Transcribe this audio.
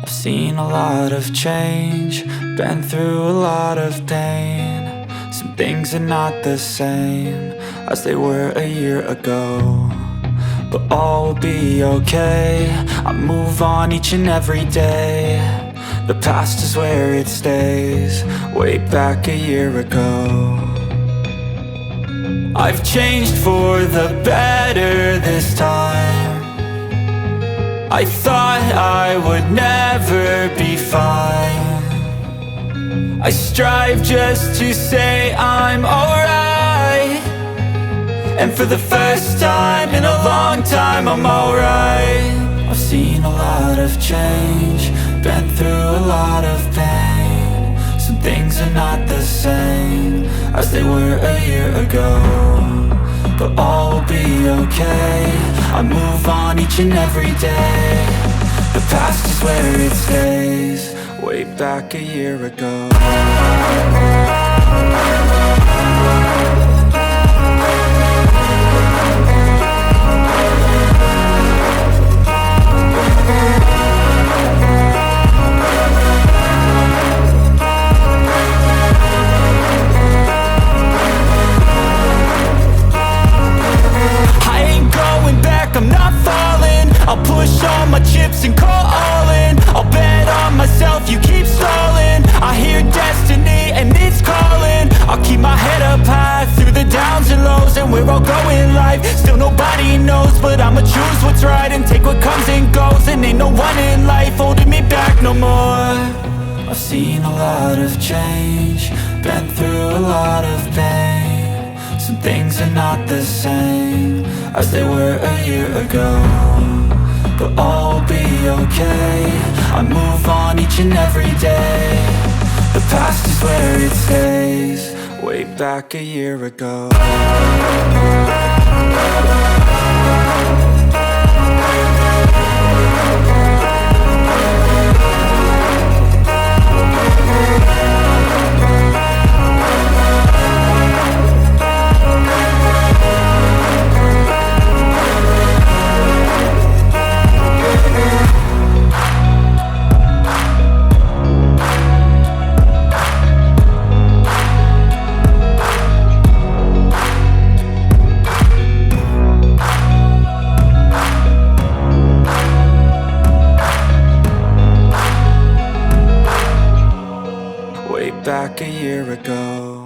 I've seen a lot of change, been through a lot of pain. Some things are not the same as they were a year ago, but all will be okay. I move on each and every day. The past is where it stays, way back a year ago. I've changed for the better this time. I thought I would never be fine. I strive just to say I'm alright, and for the first time in a long time I'm alright. I've seen a lot of change, been through a lot of pain. Some things are not the same as they were a year ago, but all will be okay. I move on each and every day. The past is where it stays, way back a year ago. I'm not falling, I'll push all my chips and call all in. I'll bet on myself, you keep stalling. I hear destiny and it's calling. I'll keep my head up high through the downs and lows, and we're all going life. Still nobody knows, but I'ma choose what's right and take what comes and goes. And ain't no one in life holding me back no more. I've seen a lot of change, been through a lot of pain. Some things are not the same as they were a year ago, but all will be okay. I move on each and every day. The past is where it stays, way back a year ago. Back a year ago.